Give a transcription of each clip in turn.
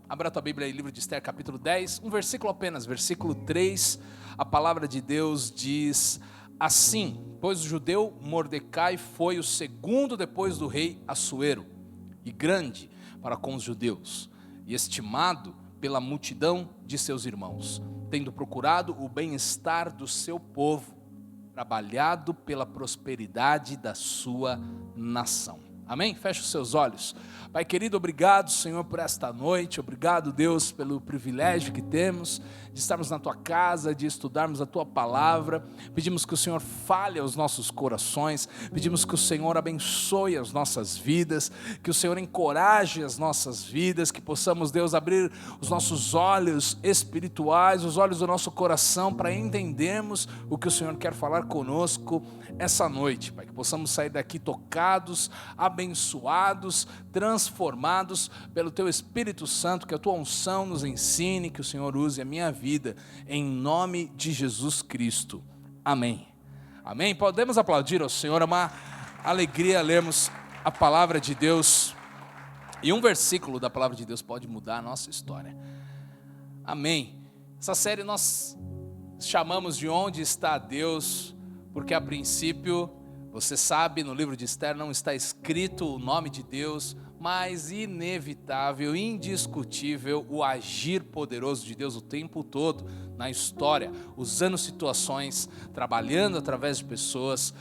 Abra a tua Bíblia aí, livro de Esther, capítulo 10, um versículo apenas, versículo 3, a palavra de Deus diz assim: pois o judeu Mordecai foi o segundo depois do rei Assuero, e grande para com os judeus, e estimado pela multidão de seus irmãos, tendo procurado o bem-estar do seu povo, trabalhado pela prosperidade da sua nação. Amém? Feche os seus olhos. Pai querido, obrigado, Senhor, por esta noite. Obrigado, Deus, pelo privilégio que temos de estarmos na Tua casa, de estudarmos a Tua palavra. Pedimos que o Senhor fale aos nossos corações. Pedimos que o Senhor abençoe as nossas vidas, que o Senhor encoraje as nossas vidas, que possamos, Deus, abrir os nossos olhos espirituais, os olhos do nosso coração, para entendermos o que o Senhor quer falar conosco essa noite, Pai. Que possamos sair daqui tocados, abençoados, transformados pelo Teu Espírito Santo, que a Tua unção nos ensine, que o Senhor use a minha vida, em nome de Jesus Cristo. Amém. Amém. Podemos aplaudir ao Senhor, é uma alegria lermos a palavra de Deus, e um versículo da palavra de Deus pode mudar a nossa história. Amém. Essa série nós chamamos de Onde Está Deus, porque a princípio, você sabe, no livro de Esther não está escrito o nome de Deus, mas inevitável, indiscutível, o agir poderoso de Deus o tempo todo na história, usando situações, trabalhando através de pessoas,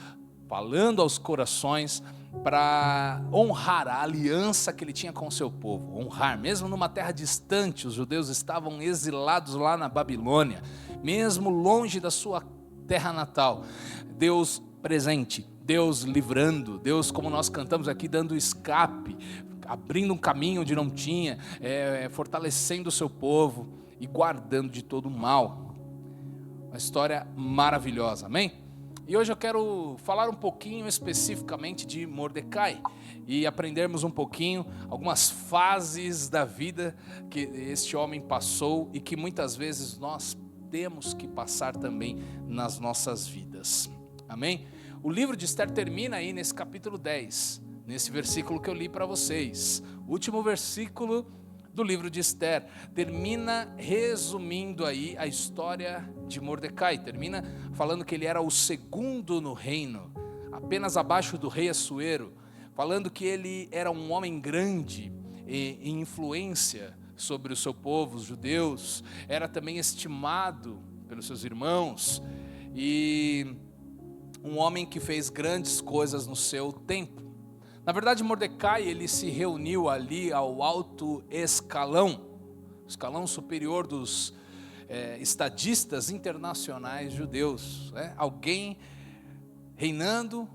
falando aos corações para honrar a aliança que ele tinha com o seu povo. Honrar, mesmo numa terra distante, os judeus estavam exilados lá na Babilônia, mesmo longe da sua terra natal, Deus presente, Deus livrando, Deus, como nós cantamos aqui, dando escape, abrindo um caminho onde não tinha, fortalecendo o seu povo e guardando de todo o mal. Uma história maravilhosa, amém? E hoje eu quero falar um pouquinho especificamente de Mordecai e aprendermos um pouquinho, algumas fases da vida que este homem passou e que muitas vezes nós temos que passar também nas nossas vidas, amém? O livro de Esther termina aí nesse capítulo 10, nesse versículo que eu li para vocês. O último versículo do livro de Esther termina resumindo aí a história de Mordecai. Termina falando que ele era o segundo no reino, apenas abaixo do rei Assuero. Falando que ele era um homem grande em influência sobre o seu povo, os judeus. Era também estimado pelos seus irmãos. E um homem que fez grandes coisas no seu tempo. Na verdade, Mordecai, ele se reuniu ali ao alto escalão, o escalão superior dos estadistas internacionais judeus, né? Alguém reinando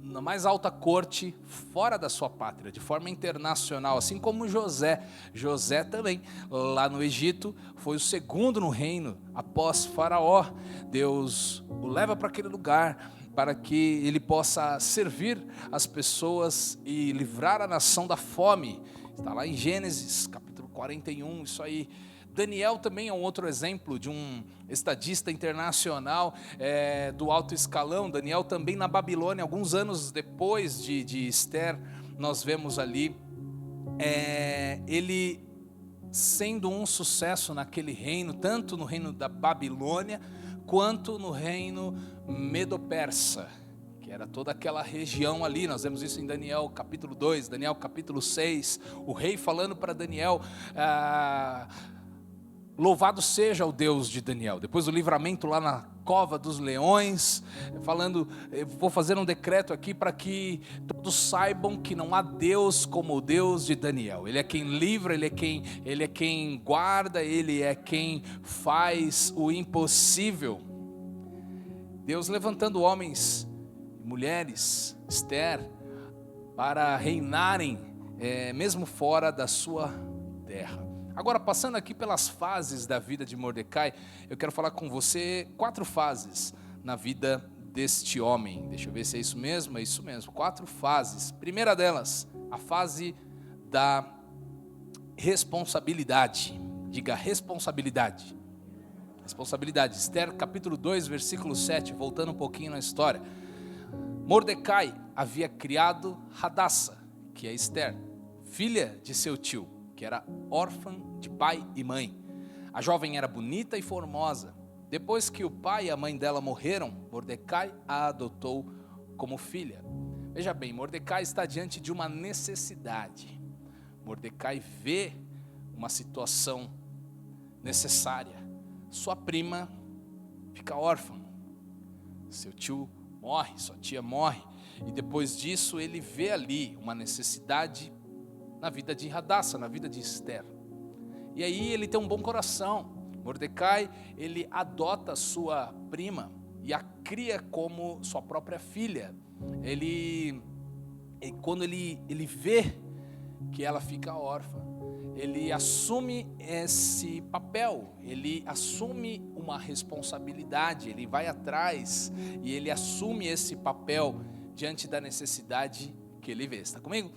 na mais alta corte, fora da sua pátria, de forma internacional, assim como José. José também, lá no Egito, foi o segundo no reino, após Faraó. Deus o leva para aquele lugar, para que ele possa servir as pessoas e livrar a nação da fome. Está lá em Gênesis, capítulo 41, isso aí. Daniel também é um outro exemplo de um estadista internacional do alto escalão. Daniel também na Babilônia, alguns anos depois de Esther, nós vemos ali ele sendo um sucesso naquele reino, tanto no reino da Babilônia, quanto no reino medo-persa, que era toda aquela região ali. Nós vemos isso em Daniel capítulo 2, Daniel capítulo 6, o rei falando para Daniel, louvado seja o Deus de Daniel. Depois do livramento lá na cova dos leões, falando, eu vou fazer um decreto aqui para que todos saibam que não há Deus como o Deus de Daniel. Ele é quem livra, ele é quem guarda, ele é quem faz o impossível. Deus levantando homens e mulheres, Esther, para reinarem mesmo fora da sua terra. Agora, passando aqui pelas fases da vida de Mordecai, eu quero falar com você 4 fases na vida deste homem. Deixa eu ver se é isso mesmo, 4 fases. Primeira delas, a fase da responsabilidade. Diga responsabilidade. Responsabilidade. Esther capítulo 2, versículo 7, voltando um pouquinho na história. Mordecai havia criado Hadassa, que é Esther, filha de seu tio. que era órfã de pai e mãe. A jovem era bonita e formosa. Depois que o pai e a mãe dela morreram, Mordecai a adotou como filha. Veja bem, Mordecai está diante de uma necessidade. Mordecai vê uma situação necessária. Sua prima fica órfã. Seu tio morre, sua tia morre. E depois disso ele vê ali uma necessidade na vida de Hadassah, na vida de Esther. E aí ele tem um bom coração. Mordecai, ele adota sua prima e a cria como sua própria filha. Quando ele vê que ela fica órfã, ele assume esse papel, ele assume uma responsabilidade, ele vai atrás e ele assume esse papel diante da necessidade que ele vê. Está comigo?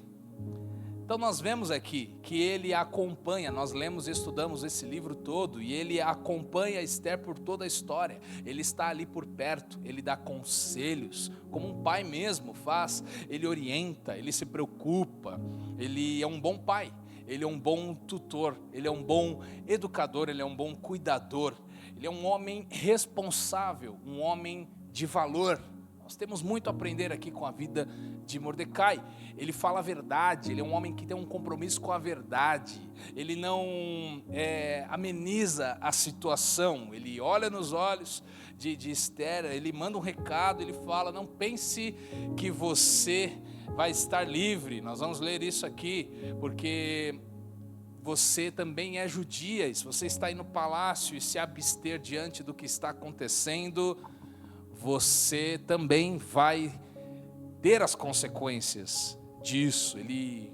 Então nós vemos aqui que ele acompanha, nós lemos e estudamos esse livro todo, e ele acompanha Esther por toda a história. Ele está ali por perto, ele dá conselhos, como um pai mesmo faz. Ele orienta, ele se preocupa, ele é um bom pai, ele é um bom tutor, ele é um bom educador, ele é um bom cuidador, ele é um homem responsável, um homem de valor. Nós temos muito a aprender aqui com a vida de Mordecai. Ele fala a verdade, ele é um homem que tem um compromisso com a verdade. Ele não ameniza a situação, ele olha nos olhos de Esther, ele manda um recado, ele fala: não pense que você vai estar livre. Nós vamos ler isso aqui, porque você também é judia, e se você está aí no palácio e se abster diante do que está acontecendo, você também vai ter as consequências disso. Ele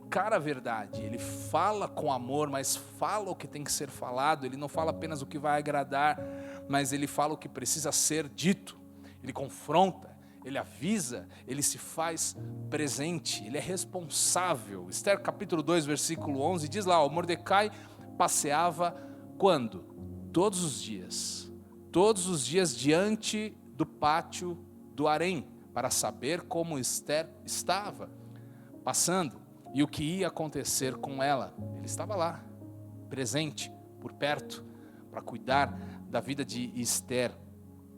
encara a verdade, ele fala com amor, mas fala o que tem que ser falado. Ele não fala apenas o que vai agradar, mas ele fala o que precisa ser dito. Ele confronta, ele avisa, ele se faz presente, ele é responsável. Esther capítulo 2, versículo 11, diz lá: o Mordecai passeava quando? Todos os dias diante do pátio do harém, para saber como Esther estava passando e o que ia acontecer com ela. Ele estava lá, presente, por perto, para cuidar da vida de Esther.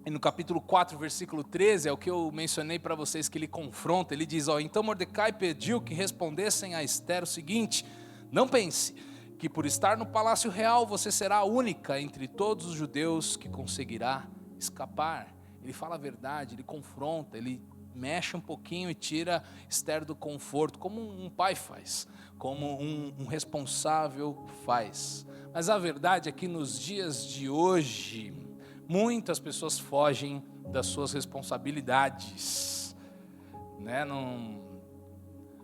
E no capítulo 4, versículo 13, é o que eu mencionei para vocês, que ele confronta. Ele diz: então Mordecai pediu que respondessem a Esther o seguinte: não pense que por estar no palácio real você será a única entre todos os judeus que conseguirá escapar. Ele fala a verdade, ele confronta, ele mexe um pouquinho e tira Esther do conforto, como um pai faz, como um responsável faz. Mas a verdade é que nos dias de hoje, muitas pessoas fogem das suas responsabilidades, né?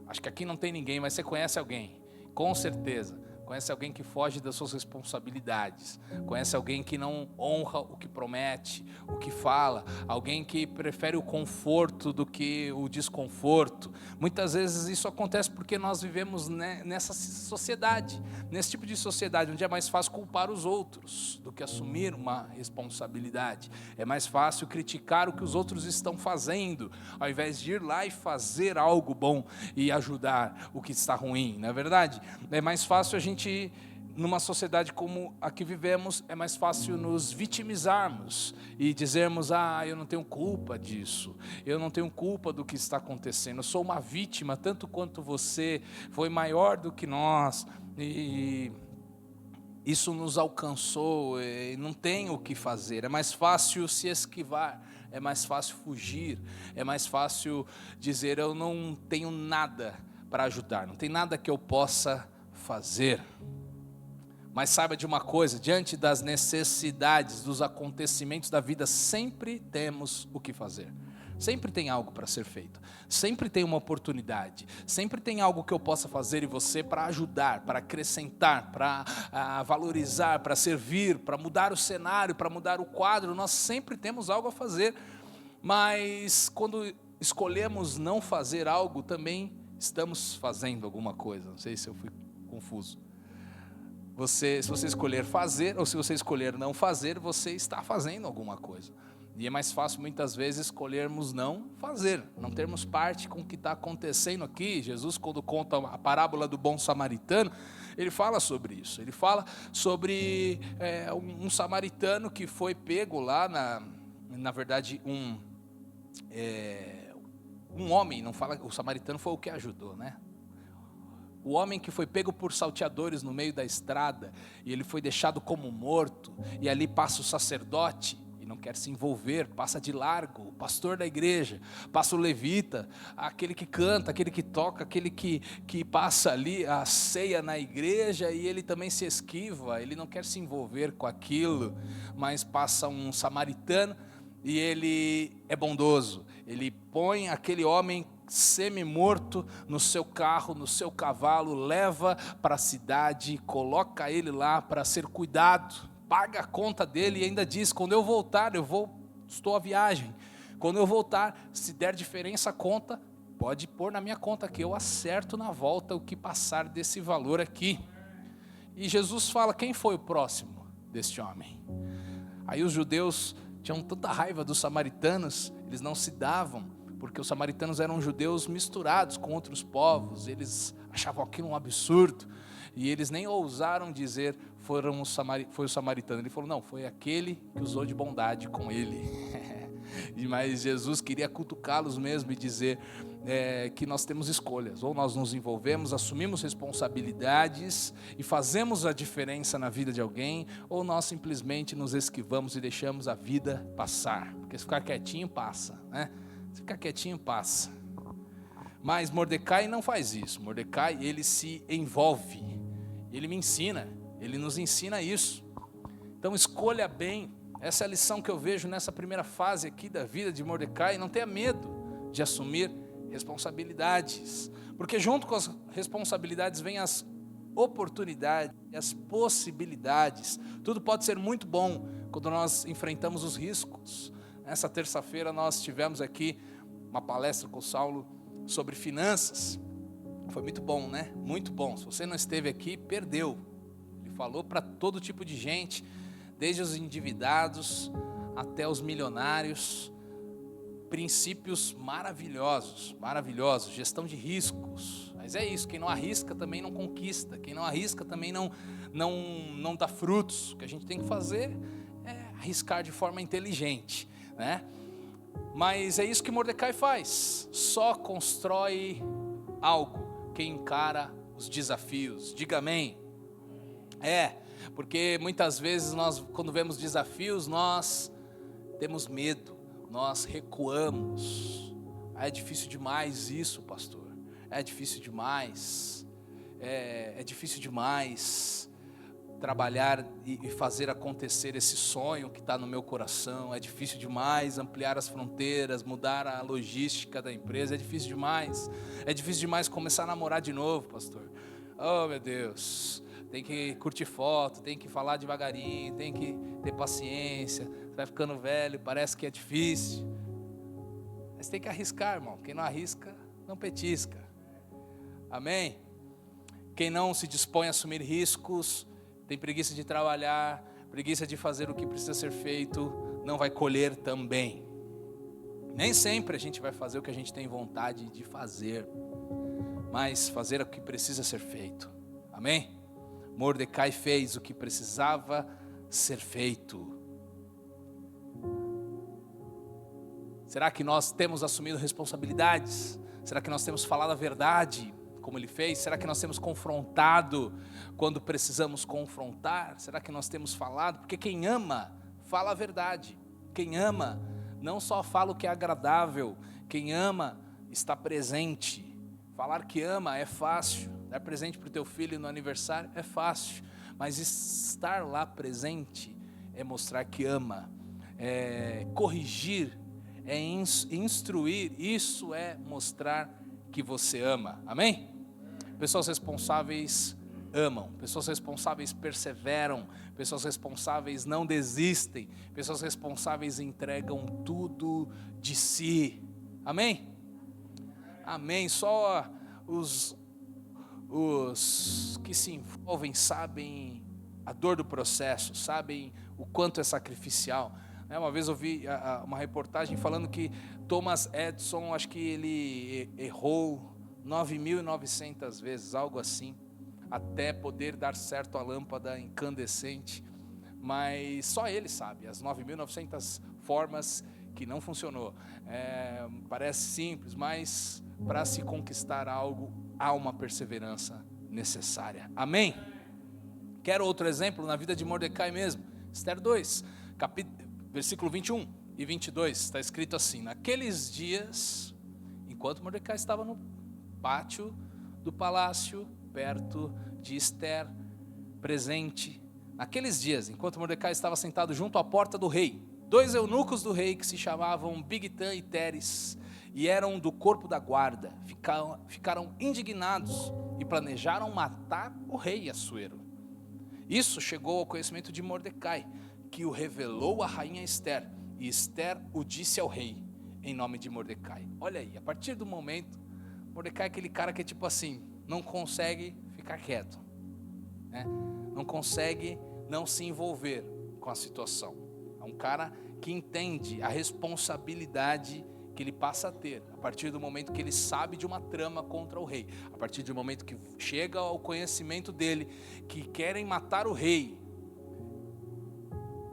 Acho que aqui não tem ninguém, mas você conhece alguém, com certeza. Conhece alguém que foge das suas responsabilidades. Conhece alguém que não honra o que promete, o que fala. Alguém que prefere o conforto do que o desconforto. Muitas vezes isso acontece porque nós vivemos nessa sociedade, nesse tipo de sociedade, onde é mais fácil culpar os outros do que assumir uma responsabilidade. É mais fácil criticar o que os outros estão fazendo, ao invés de ir lá e fazer algo bom e ajudar o que está ruim. Não é verdade? É mais fácil a gente, numa sociedade como a que vivemos, é mais fácil nos vitimizarmos e dizermos: eu não tenho culpa disso, eu não tenho culpa do que está acontecendo, eu sou uma vítima tanto quanto você, foi maior do que nós, e isso nos alcançou, e não tem o que fazer. É mais fácil se esquivar, é mais fácil fugir, é mais fácil dizer: eu não tenho nada para ajudar, não tem nada que eu possa fazer. Mas saiba de uma coisa: diante das necessidades, dos acontecimentos da vida, sempre temos o que fazer. Sempre tem algo para ser feito, sempre tem uma oportunidade, sempre tem algo que eu possa fazer e você para ajudar, para acrescentar, para valorizar, para servir, para mudar o cenário, para mudar o quadro. Nós sempre temos algo a fazer, mas quando escolhemos não fazer algo, também estamos fazendo alguma coisa. Não sei se eu fui confuso. Se você escolher fazer ou se você escolher não fazer, você está fazendo alguma coisa. E é mais fácil muitas vezes escolhermos não fazer, não termos parte com o que está acontecendo aqui. Jesus, quando conta a parábola do bom samaritano, ele fala sobre isso. Ele fala sobre um samaritano que foi pego lá, na verdade, um homem, não fala, o samaritano foi o que ajudou, né? O homem que foi pego por salteadores no meio da estrada, e ele foi deixado como morto, e ali passa o sacerdote, não quer se envolver, passa de largo, o pastor da igreja, passa o levita, aquele que canta, aquele que toca, aquele que passa ali a ceia na igreja, e ele também se esquiva, ele não quer se envolver com aquilo, mas passa um samaritano, e ele é bondoso, ele põe aquele homem semi-morto no seu carro, no seu cavalo, leva para a cidade, coloca ele lá para ser cuidado, paga a conta dele e ainda diz: quando eu voltar, estou à viagem, quando eu voltar, se der diferença a conta, pode pôr na minha conta que eu acerto na volta o que passar desse valor aqui. E Jesus fala: quem foi o próximo deste homem? Aí os judeus tinham tanta raiva dos samaritanos, eles não se davam, porque os samaritanos eram judeus misturados com outros povos, eles achavam aquilo um absurdo, e eles nem ousaram dizer foi o samaritano. Ele falou: não, foi aquele que usou de bondade com ele. Mas Jesus queria cutucá-los mesmo e dizer que nós temos escolhas, ou nós nos envolvemos, assumimos responsabilidades e fazemos a diferença na vida de alguém, ou nós simplesmente nos esquivamos e deixamos a vida passar, porque se ficar quietinho passa, né? Se ficar quietinho passa. Mas Mordecai não faz isso. Mordecai, ele se envolve, ele me ensina, ele nos ensina isso. Então escolha bem. Essa é a lição que eu vejo nessa primeira fase aqui da vida de Mordecai. Não tenha medo de assumir responsabilidades, porque junto com as responsabilidades vem as oportunidades, as possibilidades. Tudo pode ser muito bom quando nós enfrentamos os riscos. Nessa terça-feira nós tivemos aqui uma palestra com o Saulo sobre finanças. Foi muito bom, né? Muito bom. Se você não esteve aqui, perdeu. Ele falou para todo tipo de gente, desde os endividados até os milionários. Princípios maravilhosos, maravilhosos. Gestão de riscos. Mas é isso, quem não arrisca também não conquista. Quem não arrisca também não dá frutos. O que a gente tem que fazer é arriscar de forma inteligente, né? Mas é isso que Mordecai faz. Só constrói algo quem encara os desafios. Diga amém. Porque muitas vezes nós, quando vemos desafios, nós temos medo, nós recuamos. É difícil demais isso, pastor. É difícil demais. É difícil demais trabalhar e fazer acontecer esse sonho que está no meu coração. É difícil demais ampliar as fronteiras, mudar a logística da empresa. É difícil demais. É difícil demais começar a namorar de novo, pastor. Oh, meu Deus. Tem que curtir foto, tem que falar devagarinho, tem que ter paciência. Você vai ficando velho, parece que é difícil. Mas tem que arriscar, irmão. Quem não arrisca, não petisca. Amém? Quem não se dispõe a assumir riscos, tem preguiça de trabalhar, preguiça de fazer o que precisa ser feito, não vai colher também. Nem sempre a gente vai fazer o que a gente tem vontade de fazer, mas fazer o que precisa ser feito. Amém? Mordecai fez o que precisava ser feito. Será que nós temos assumido responsabilidades? Será que nós temos falado a verdade, como ele fez? Será que nós temos confrontado quando precisamos confrontar? Será que nós temos falado? Porque quem ama, fala a verdade. Quem ama, não só fala o que é agradável. Quem ama, está presente. Falar que ama é fácil. Dar presente para o teu filho no aniversário é fácil. Mas estar lá presente é mostrar que ama. É corrigir, é instruir. Isso é mostrar que você ama. Amém? Pessoas responsáveis amam, pessoas responsáveis perseveram, pessoas responsáveis não desistem, pessoas responsáveis entregam tudo de si. Amém? Amém. Só os que se envolvem sabem a dor do processo, sabem o quanto é sacrificial. Uma vez eu vi uma reportagem falando que Thomas Edison, acho que ele errou 9.900 vezes, algo assim, até poder dar certo a lâmpada incandescente. Mas só ele sabe as 9.900 formas que não funcionou. Parece simples, mas para se conquistar algo, há uma perseverança necessária. Amém? Quero outro exemplo na vida de Mordecai mesmo. Esther 2, versículo 21 e 22, está escrito assim: naqueles dias, enquanto Mordecai estava no pátio do palácio, perto de Esther, presente, naqueles dias, enquanto Mordecai estava sentado junto à porta do rei, 2 eunucos do rei que se chamavam Bigtan e Teres, e eram do corpo da guarda, ficaram indignados e planejaram matar o rei Assuero. Isso chegou ao conhecimento de Mordecai, que o revelou à rainha Esther, e Esther o disse ao rei, em nome de Mordecai. Olha aí, a partir do momento, Mordecai é aquele cara que tipo assim, não consegue ficar quieto, né? Não consegue não se envolver com a situação. É um cara que entende a responsabilidade que ele passa a ter, a partir do momento que ele sabe de uma trama contra o rei, a partir do momento que chega ao conhecimento dele, que querem matar o rei,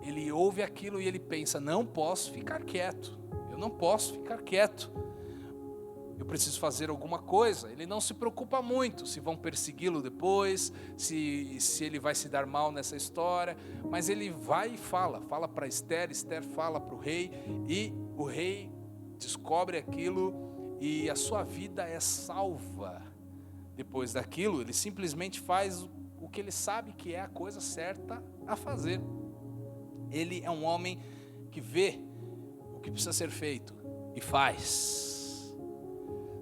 ele ouve aquilo e ele pensa, não posso ficar quieto, eu não posso ficar quieto, eu preciso fazer alguma coisa. Ele não se preocupa muito se vão persegui-lo depois, se ele vai se dar mal nessa história, mas ele vai e fala para Esther, Esther fala para o rei, e o rei descobre aquilo e a sua vida é salva. Depois daquilo, ele simplesmente faz o que ele sabe que é a coisa certa a fazer. Ele é um homem que vê o que precisa ser feito e faz.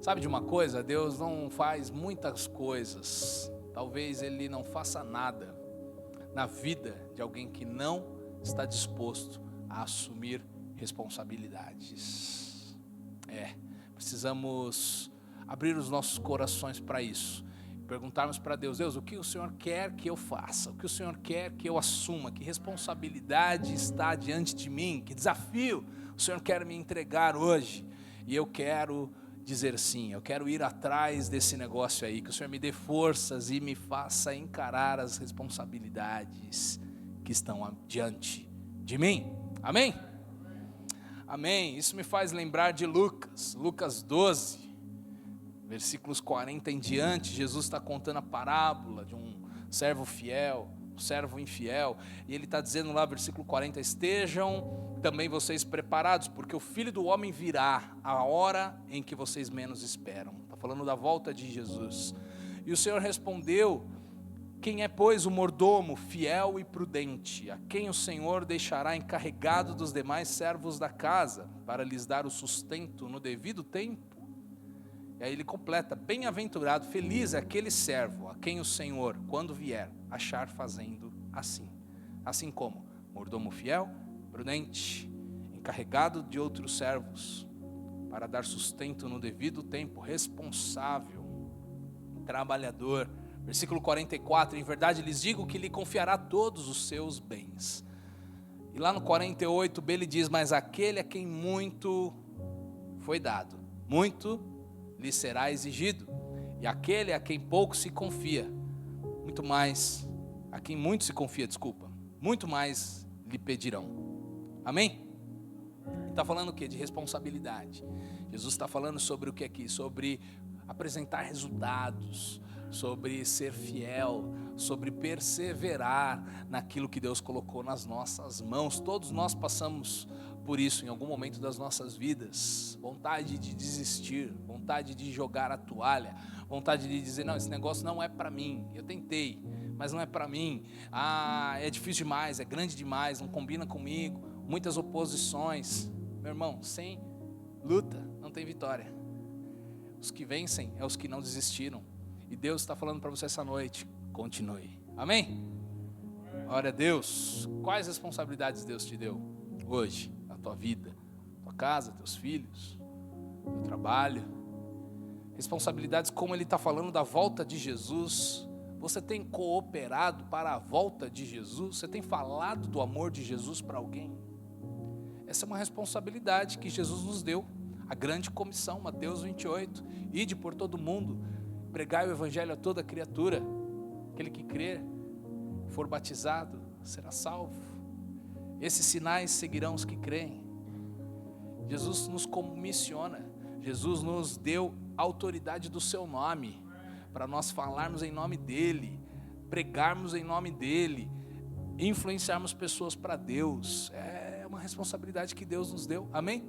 Sabe de uma coisa? Deus não faz muitas coisas, talvez Ele não faça nada na vida de alguém que não está disposto a assumir responsabilidades. Precisamos abrir os nossos corações para isso, perguntarmos para Deus, Deus, o que o Senhor quer que eu faça? O que o Senhor quer que eu assuma? Que responsabilidade está diante de mim? Que desafio o Senhor quer me entregar hoje? E eu quero dizer sim, eu quero ir atrás desse negócio aí, que o Senhor me dê forças e me faça encarar as responsabilidades que estão diante de mim. Amém? Amém. Isso me faz lembrar de Lucas 12, versículos 40 em diante. Jesus está contando a parábola de um servo fiel, um servo infiel, e ele está dizendo lá, versículo 40, estejam também vocês preparados, porque o Filho do Homem virá a hora em que vocês menos esperam. Está falando da volta de Jesus. E o Senhor respondeu, quem é, pois, o mordomo fiel e prudente, a quem o Senhor deixará encarregado dos demais servos da casa, para lhes dar o sustento no devido tempo? E aí ele completa, bem-aventurado, feliz é aquele servo, a quem o Senhor, quando vier, achar fazendo assim. Assim como mordomo fiel, prudente, encarregado de outros servos, para dar sustento no devido tempo, responsável, trabalhador. Versículo 44, em verdade lhes digo que lhe confiará todos os seus bens. E lá no 48, ele diz, mas aquele a quem muito foi dado, muito lhe será exigido. E aquele a quem pouco se confia, muito mais, a quem muito se confia, muito mais lhe pedirão. Amém? Está falando o que? De responsabilidade. Jesus está falando sobre o que aqui? Sobre apresentar resultados, sobre ser fiel, sobre perseverar naquilo que Deus colocou nas nossas mãos. Todos nós passamos por isso em algum momento das nossas vidas, vontade de desistir, vontade de jogar a toalha, vontade de dizer, não, esse negócio não é para mim, eu tentei, mas não é para mim, é difícil demais, é grande demais, não combina comigo, muitas oposições. Meu irmão, sem luta não tem vitória. Os que vencem é os que não desistiram. E Deus está falando para você essa noite, continue. Amém? Glória a Deus. Quais responsabilidades Deus te deu hoje, na tua vida, tua casa, teus filhos, teu trabalho? Responsabilidades como Ele está falando da volta de Jesus. Você tem cooperado para a volta de Jesus? Você tem falado do amor de Jesus para alguém? Essa é uma responsabilidade que Jesus nos deu. A grande comissão, Mateus 28, ide por todo mundo, pregai o evangelho a toda criatura. Aquele que crer, for batizado, será salvo. Esses sinais seguirão os que creem. Jesus nos comissiona, Jesus nos deu autoridade do seu nome, para nós falarmos em nome dele, pregarmos em nome dele, influenciarmos pessoas para Deus. É uma responsabilidade que Deus nos deu, amém?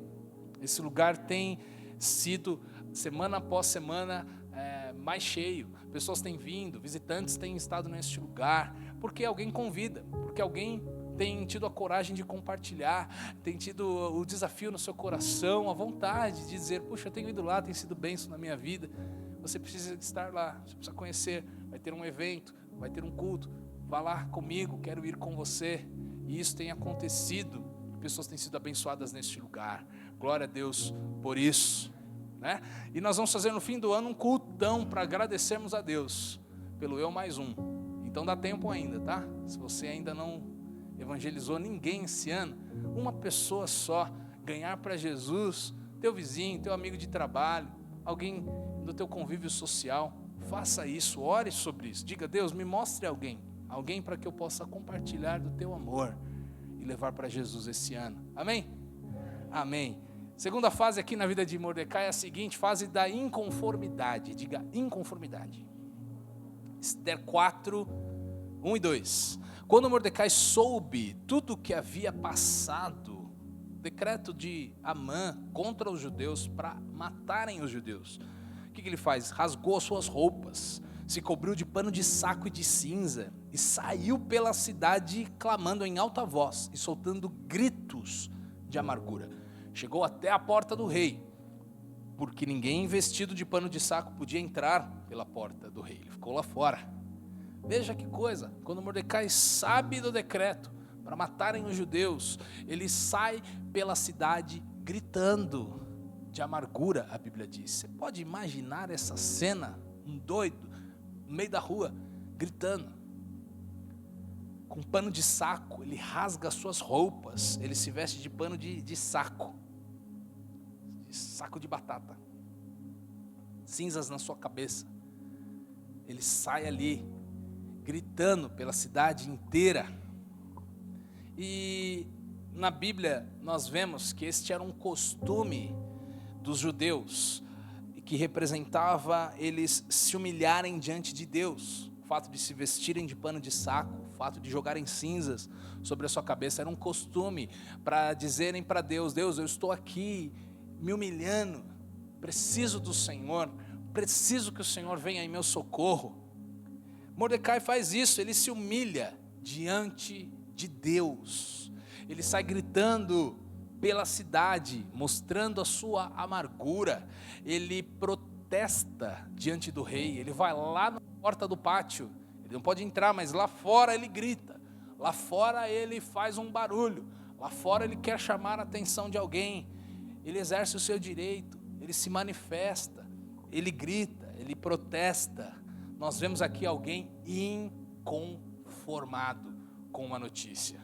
Esse lugar tem sido, semana após semana, mais cheio. Pessoas têm vindo, visitantes têm estado neste lugar, porque alguém convida, porque alguém tem tido a coragem de compartilhar, tem tido o desafio no seu coração, a vontade de dizer, puxa, eu tenho ido lá, tem sido bênção na minha vida. Você precisa estar lá, você precisa conhecer, vai ter um evento, vai ter um culto, vá lá comigo, quero ir com você. E isso tem acontecido, pessoas têm sido abençoadas neste lugar. Glória a Deus por isso, né? E nós vamos fazer no fim do ano um cultão para agradecermos a Deus pelo Eu Mais Um. Então dá tempo ainda, tá? Se você ainda não evangelizou ninguém esse ano, uma pessoa só, ganhar para Jesus, teu vizinho, teu amigo de trabalho, alguém do teu convívio social, faça isso, ore sobre isso, diga, Deus, me mostre alguém para que eu possa compartilhar do teu amor e levar para Jesus esse ano, amém? Amém. Segunda fase aqui na vida de Mordecai é a seguinte, fase da inconformidade, diga inconformidade. Esther 4, 1 e 2. Quando Mordecai soube tudo o que havia passado, decreto de Amã contra os judeus para matarem os judeus, o que ele faz? Rasgou as suas roupas, se cobriu de pano de saco e de cinza e saiu pela cidade clamando em alta voz e soltando gritos de amargura. Chegou até a porta do rei, porque ninguém vestido de pano de saco podia entrar pela porta do rei, ele ficou lá fora. Veja que coisa, quando Mordecai sabe do decreto para matarem os judeus, ele sai pela cidade gritando de amargura, a Bíblia diz. Você pode imaginar essa cena, um doido, no meio da rua, gritando, com pano de saco, ele rasga as suas roupas, ele se veste de pano de saco de batata, cinzas na sua cabeça, ele sai ali, gritando pela cidade inteira. E na Bíblia nós vemos que este era um costume dos judeus, que representava eles se humilharem diante de Deus. O fato de se vestirem de pano de saco, o fato de jogarem cinzas sobre a sua cabeça, era um costume para dizerem para Deus, Deus, eu estou aqui me humilhando, preciso do Senhor, preciso que o Senhor venha em meu socorro. Mordecai faz isso, ele se humilha diante de Deus, ele sai gritando pela cidade, mostrando a sua amargura, ele protesta diante do rei, ele vai lá na porta do pátio, ele não pode entrar, mas lá fora ele grita, lá fora ele faz um barulho, lá fora ele quer chamar a atenção de alguém, ele exerce o seu direito, ele se manifesta, ele grita, ele protesta. Nós vemos aqui alguém inconformado com uma notícia,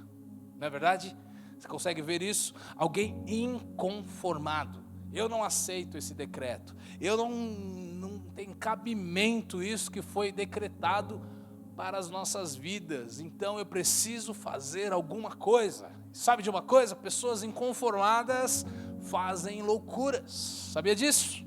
não é verdade? Você consegue ver isso? Alguém inconformado. Eu não aceito esse decreto. Eu não tem cabimento isso que foi decretado para as nossas vidas. Então eu preciso fazer alguma coisa. Sabe de uma coisa? Pessoas inconformadas fazem loucuras. Sabia disso?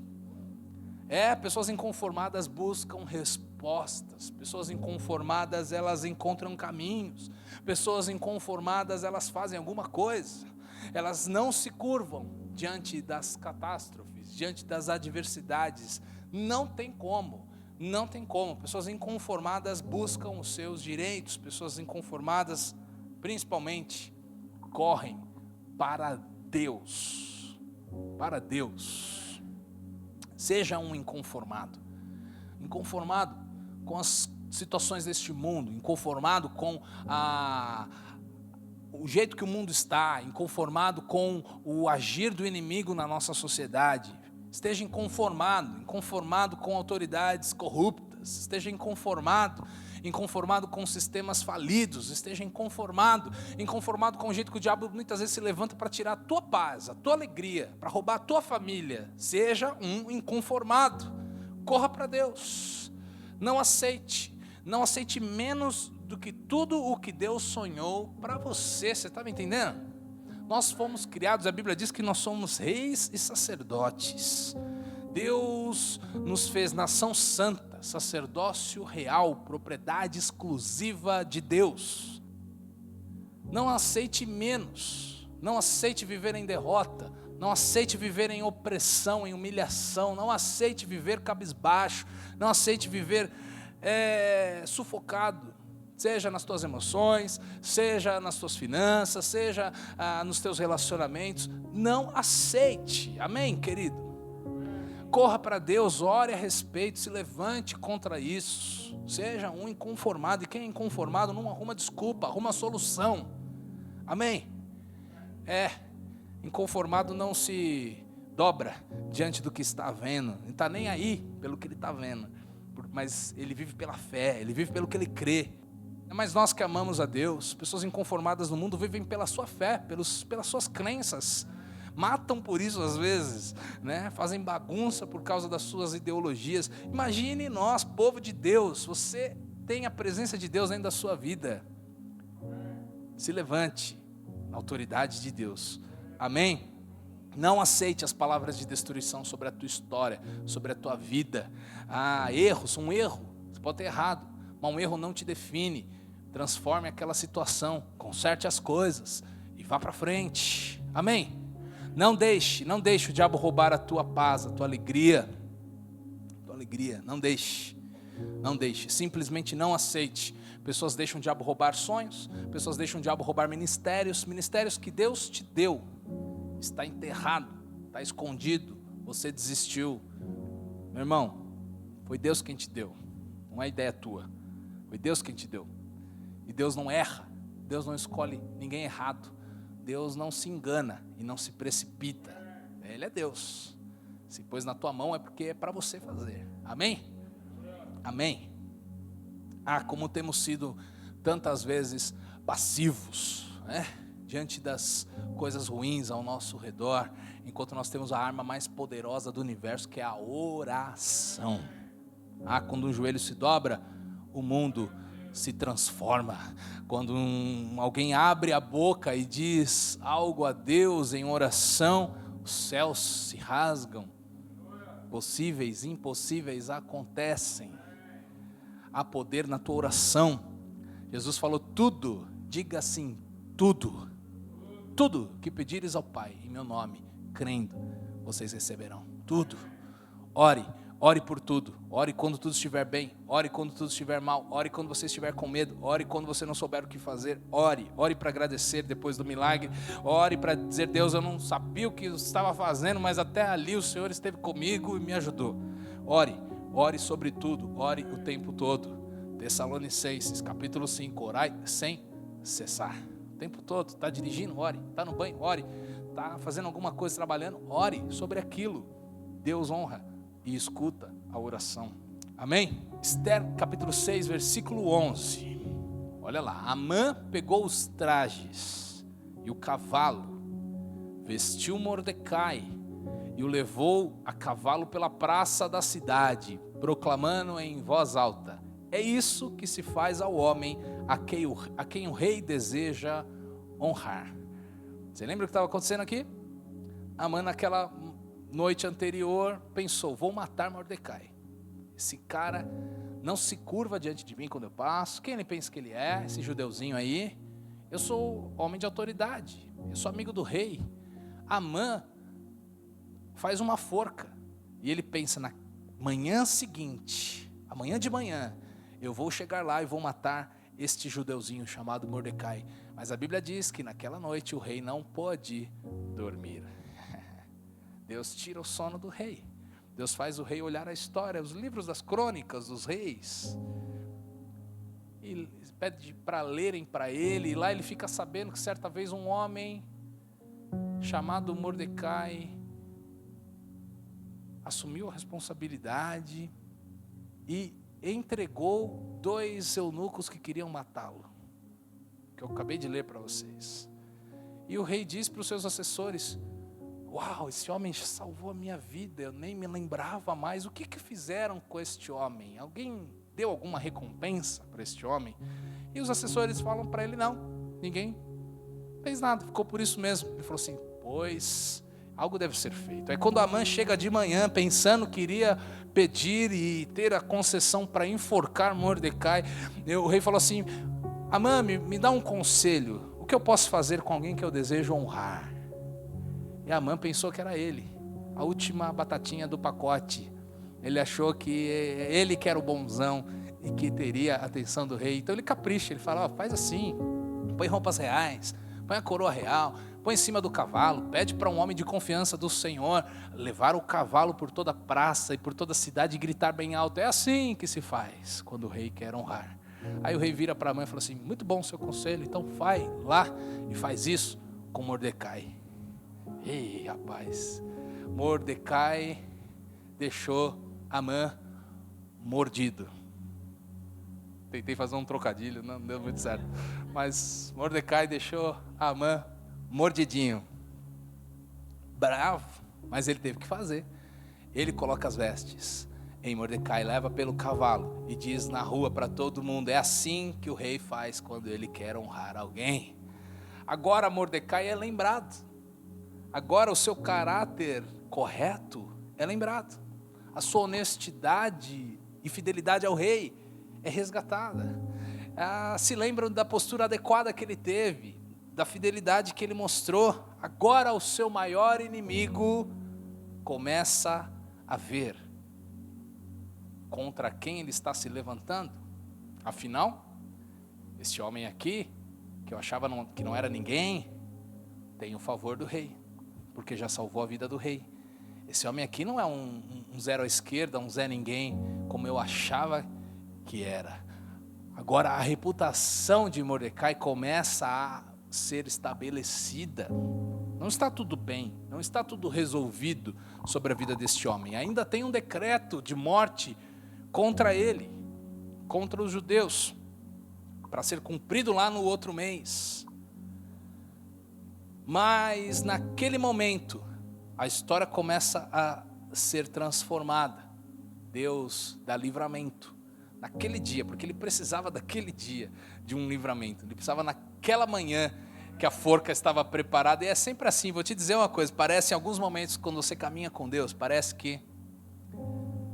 Pessoas inconformadas buscam respostas. Pessoas inconformadas, elas encontram caminhos. Pessoas inconformadas, elas fazem alguma coisa. Elas não se curvam diante das catástrofes, diante das adversidades. Não tem como. Pessoas inconformadas buscam os seus direitos. Pessoas inconformadas, principalmente, correm para Deus. Para Deus. Seja um inconformado com as situações deste mundo, inconformado com o jeito que o mundo está, inconformado com o agir do inimigo na nossa sociedade. Esteja inconformado com autoridades corruptas, esteja inconformado com sistemas falidos, esteja inconformado com o jeito que o diabo muitas vezes se levanta para tirar a tua paz, a tua alegria, para roubar a tua família. Seja um inconformado, corra para Deus, não aceite menos do que tudo o que Deus sonhou para você. Você está me entendendo? Nós fomos criados, a Bíblia diz que nós somos reis e sacerdotes. Deus nos fez nação santa, sacerdócio real, propriedade exclusiva de Deus. Não aceite menos, não aceite viver em derrota, não aceite viver em opressão, em humilhação, não aceite viver cabisbaixo, não aceite viver sufocado, seja nas tuas emoções, seja nas tuas finanças, seja nos teus relacionamentos. Não aceite, amém, querido? Corra para Deus, ore a respeito, se levante contra isso. Seja um inconformado, e quem é inconformado não arruma desculpa, arruma solução, amém? Inconformado não se dobra diante do que está vendo, não está nem aí pelo que ele está vendo, mas ele vive pela fé, ele vive pelo que ele crê. Mas nós que amamos a Deus, pessoas inconformadas no mundo vivem pela sua fé, pelas suas crenças, matam por isso às vezes, né? Fazem bagunça por causa das suas ideologias. Imagine nós, povo de Deus, você tem a presença de Deus dentro da sua vida. Se levante na autoridade de Deus, amém? Não aceite as palavras de destruição sobre a tua história, sobre a tua vida. Erros, um erro, você pode ter errado, mas um erro não te define. Transforme aquela situação, conserte as coisas e vá para frente, amém? Não deixe o diabo roubar a tua paz, a tua alegria, não deixe, simplesmente não aceite. Pessoas deixam o diabo roubar sonhos, pessoas deixam o diabo roubar ministérios que Deus te deu. Está enterrado, está escondido, você desistiu. Meu irmão, foi Deus quem te deu, não é ideia tua, foi Deus quem te deu. E Deus não erra, Deus não escolhe ninguém errado, Deus não se engana e não se precipita. Ele é Deus, se pôs na tua mão é porque é para você fazer, amém? Amém. Como temos sido tantas vezes passivos, né? Diante das coisas ruins ao nosso redor, enquanto nós temos a arma mais poderosa do universo, que é a oração. Quando um joelho se dobra, o mundo se transforma. Quando alguém abre a boca e diz algo a Deus em oração, os céus se rasgam, possíveis, impossíveis acontecem. Há poder na tua oração. Jesus falou tudo, diga assim, tudo que pedires ao Pai em meu nome, crendo, vocês receberão. Tudo. Ore por tudo. Ore quando tudo estiver bem, ore quando tudo estiver mal, ore quando você estiver com medo, ore quando você não souber o que fazer, ore para agradecer depois do milagre, ore para dizer: Deus, eu não sabia o que eu estava fazendo, mas até ali o Senhor esteve comigo e me ajudou. Ore sobre tudo, ore o tempo todo. Tessalonicenses, capítulo 5, orai sem cessar. O tempo todo, está dirigindo, ore, está no banho, ore, está fazendo alguma coisa, trabalhando, ore sobre aquilo. Deus honra e escuta a oração, amém? Esther capítulo 6, versículo 11, olha lá. Amã pegou os trajes e o cavalo, vestiu Mordecai e o levou a cavalo pela praça da cidade, proclamando em voz alta: é isso que se faz ao homem a quem o rei deseja honrar. Você lembra o que estava acontecendo aqui? Amã, naquela noite anterior, pensou: vou matar Mordecai. Esse cara não se curva diante de mim quando eu passo. Quem ele pensa que ele é? Esse judeuzinho aí. Eu sou homem de autoridade, eu sou amigo do rei. Amã faz uma forca e ele pensa: na manhã seguinte, amanhã de manhã, eu vou chegar lá e vou matar este judeuzinho chamado Mordecai. Mas a Bíblia diz que naquela noite o rei não pôde dormir. Deus tira o sono do rei. Deus faz o rei olhar a história, os livros das crônicas dos reis, e pede para lerem para ele. E lá ele fica sabendo que certa vez um homem chamado Mordecai assumiu a responsabilidade e entregou 2 eunucos que queriam matá-lo, que eu acabei de ler para vocês. E o rei disse para os seus assessores: uau, esse homem salvou a minha vida, eu nem me lembrava mais. O que fizeram com este homem? Alguém deu alguma recompensa para este homem? E os assessores falam para ele: não, ninguém fez nada, ficou por isso mesmo. Ele falou assim: pois algo deve ser feito. Aí quando Amã chega de manhã pensando que iria pedir e ter a concessão para enforcar Mordecai, o rei falou assim: Amã, me dá um conselho, o que eu posso fazer com alguém que eu desejo honrar? E Amã pensou que era ele, a última batatinha do pacote. Ele achou que ele que era o bonzão e que teria a atenção do rei. Então ele capricha, ele fala: faz assim, põe roupas reais, põe a coroa real, põe em cima do cavalo, pede para um homem de confiança do Senhor levar o cavalo por toda a praça e por toda a cidade e gritar bem alto. É assim que se faz quando o rei quer honrar. Aí o rei vira para Amã e fala assim: muito bom o seu conselho, então vai lá e faz isso com Mordecai. Ei, rapaz, Mordecai deixou Amã mordido. Tentei fazer um trocadilho, não deu muito certo. Mas Mordecai deixou Amã mordidinho. Bravo, mas ele teve que fazer. Ele coloca as vestes em Mordecai, leva pelo cavalo e diz na rua para todo mundo: é assim que o rei faz quando ele quer honrar alguém. Agora Mordecai é lembrado. Agora o seu caráter correto é lembrado. A sua honestidade e fidelidade ao rei é resgatada. Se lembram da postura adequada que ele teve, da fidelidade que ele mostrou. Agora o seu maior inimigo começa a ver contra quem ele está se levantando. Afinal, esse homem aqui, que eu achava que não era ninguém, tem o favor do rei, porque já salvou a vida do rei. Esse homem aqui não é um zero à esquerda, um Zé Ninguém, como eu achava que era. Agora a reputação de Mordecai começa a ser estabelecida. Não está tudo bem, não está tudo resolvido sobre a vida deste homem. Ainda tem um decreto de morte contra ele, contra os judeus, para ser cumprido lá no outro mês. Mas naquele momento, a história começa a ser transformada. Deus dá livramento naquele dia, porque ele precisava daquele dia de um livramento. Ele precisava naquela manhã que a forca estava preparada. E é sempre assim, vou te dizer uma coisa, parece em alguns momentos quando você caminha com Deus, parece que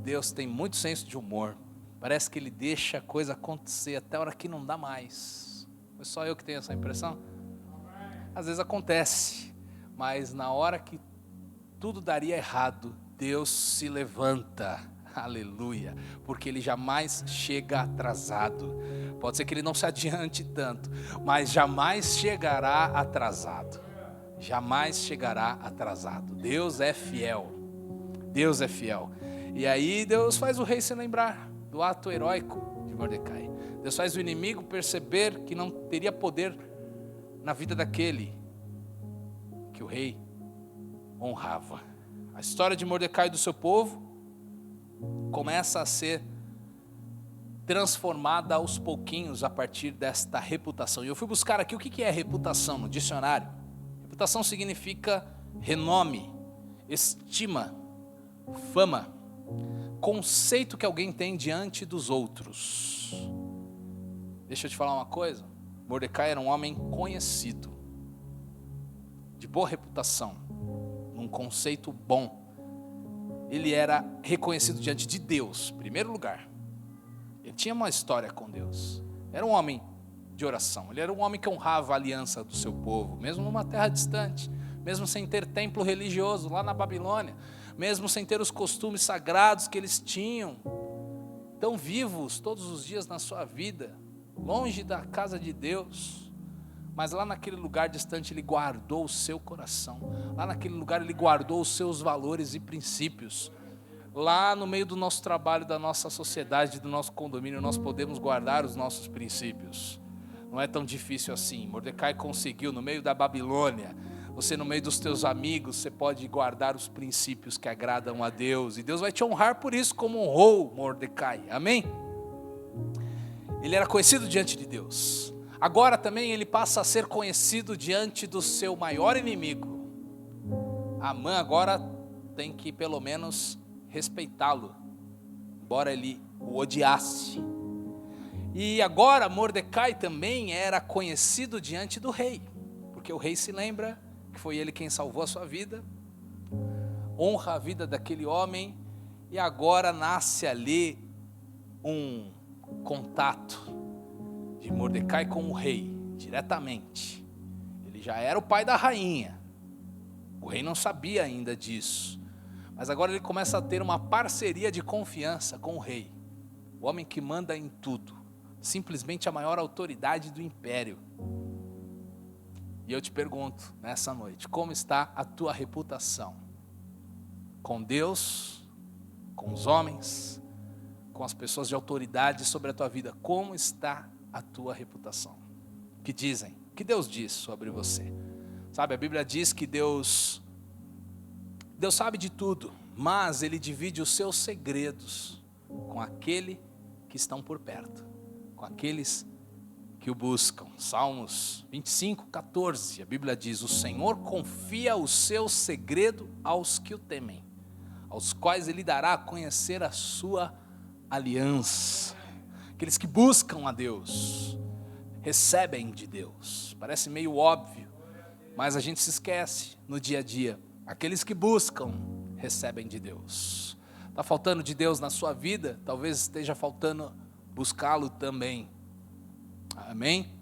Deus tem muito senso de humor. Parece que ele deixa a coisa acontecer até a hora que não dá mais. É só eu que tenho essa impressão? Às vezes acontece, mas na hora que tudo daria errado, Deus se levanta, aleluia, porque ele jamais chega atrasado. Pode ser que ele não se adiante tanto, mas jamais chegará atrasado. Jamais chegará atrasado. Deus é fiel. Deus é fiel. E aí Deus faz o rei se lembrar do ato heróico de Mordecai. Deus faz o inimigo perceber que não teria poder na vida daquele que o rei honrava. A história de Mordecai e do seu povo começa a ser transformada aos pouquinhos a partir desta reputação. E eu fui buscar aqui o que é reputação no dicionário. Reputação significa renome, estima, fama, conceito que alguém tem diante dos outros. Deixa eu te falar uma coisa. Mordecai era um homem conhecido, de boa reputação, num conceito bom. Ele era reconhecido diante de Deus, em primeiro lugar. Ele tinha uma história com Deus. Era um homem de oração. Ele era um homem que honrava a aliança do seu povo, mesmo numa terra distante, mesmo sem ter templo religioso lá na Babilônia, mesmo sem ter os costumes sagrados que eles tinham, tão vivos todos os dias na sua vida, longe da casa de Deus. Mas lá naquele lugar distante ele guardou o seu coração. Lá naquele lugar ele guardou os seus valores e princípios. Lá no meio do nosso trabalho, da nossa sociedade, do nosso condomínio, nós podemos guardar os nossos princípios. Não é tão difícil assim. Mordecai conseguiu no meio da Babilônia. Você no meio dos teus amigos, você pode guardar os princípios que agradam a Deus. E Deus vai te honrar por isso, como honrou Mordecai. Amém? Ele era conhecido diante de Deus. Agora também ele passa a ser conhecido diante do seu maior inimigo. Amã agora tem que pelo menos respeitá-lo, embora ele o odiasse. E agora Mordecai também era conhecido diante do rei, porque o rei se lembra que foi ele quem salvou a sua vida, honra a vida daquele homem, e agora nasce ali um contato de Mordecai com o rei, diretamente. Ele já era o pai da rainha, o rei não sabia ainda disso, mas agora ele começa a ter uma parceria de confiança com o rei, o homem que manda em tudo, simplesmente a maior autoridade do império. E eu te pergunto nessa noite, como está a tua reputação? Com Deus, com os homens, com as pessoas de autoridade sobre a tua vida, como está a tua reputação? O que dizem? O que Deus diz sobre você? Sabe, a Bíblia diz que Deus sabe de tudo, mas Ele divide os seus segredos com aquele que estão por perto, com aqueles que o buscam. Salmos 25:14, a Bíblia diz: o Senhor confia o seu segredo aos que o temem, aos quais Ele dará a conhecer a sua aliança. Aqueles que buscam a Deus, recebem de Deus. Parece meio óbvio, mas a gente se esquece no dia a dia. Aqueles que buscam, recebem de Deus. Está faltando de Deus na sua vida? Talvez esteja faltando buscá-lo também. Amém?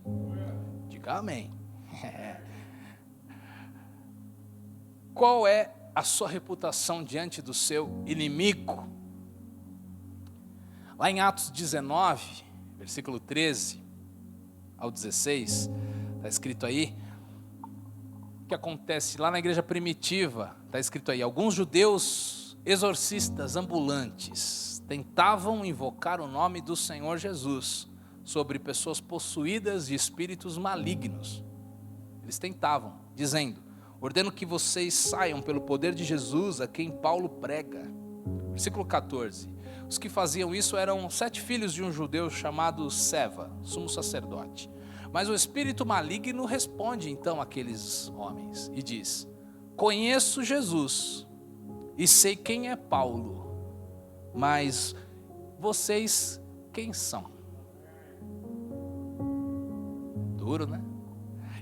Diga amém. Qual é a sua reputação diante do seu inimigo? Lá em Atos 19, versículo 13 ao 16, está escrito aí, o que acontece lá na igreja primitiva, está escrito aí: alguns judeus exorcistas ambulantes tentavam invocar o nome do Senhor Jesus sobre pessoas possuídas de espíritos malignos. Eles tentavam, dizendo: ordeno que vocês saiam pelo poder de Jesus, a quem Paulo prega. Versículo 14. Os que faziam isso eram 7 filhos de um judeu chamado Seva, sumo sacerdote. Mas o espírito maligno responde então àqueles homens e diz: conheço Jesus e sei quem é Paulo, mas vocês quem são? Duro, né?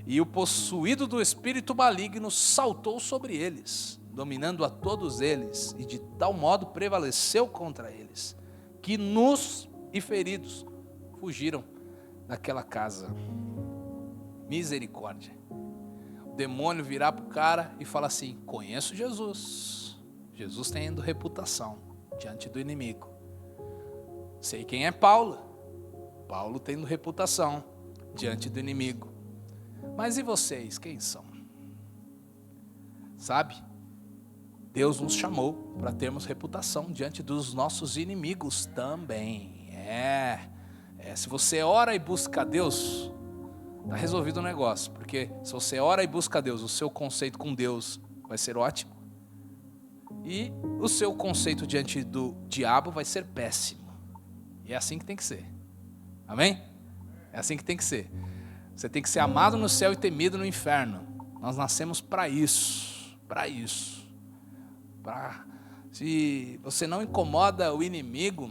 E o possuído do espírito maligno saltou sobre eles, dominando a todos eles, e de tal modo prevaleceu contra eles, que nus e feridos fugiram daquela casa. Misericórdia. O demônio virar para o cara e falar assim: conheço Jesus. Jesus tendo reputação diante do inimigo. Sei quem é Paulo. Paulo tendo reputação diante do inimigo. Mas e vocês, quem são? Sabe? Deus nos chamou para termos reputação diante dos nossos inimigos também. Se você ora e busca a Deus, está resolvido o negócio. Porque se você ora e busca a Deus, o seu conceito com Deus vai ser ótimo. E o seu conceito diante do diabo vai ser péssimo. E é assim que tem que ser. Amém? É assim que tem que ser. Você tem que ser amado no céu e temido no inferno. Nós nascemos para isso. Para isso. Se você não incomoda o inimigo,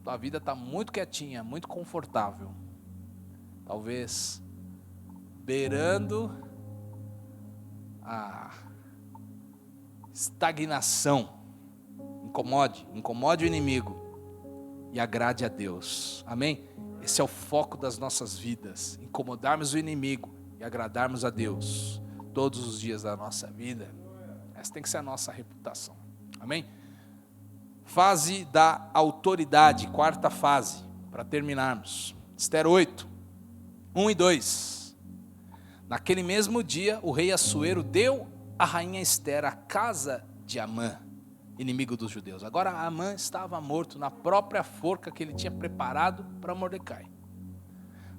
tua vida está muito quietinha, muito confortável. Talvez beirando a estagnação. Incomode o inimigo e agrade a Deus. Amém? Esse é o foco das nossas vidas. Incomodarmos o inimigo e agradarmos a Deus todos os dias da nossa vida. Essa tem que ser a nossa reputação. Amém? Fase da autoridade, 4ª fase, para terminarmos. Esther 8, 1 e 2. Naquele mesmo dia, o rei Assuero deu a rainha Esther a casa de Amã, inimigo dos judeus. Agora Amã estava morto na própria forca que ele tinha preparado para Mordecai.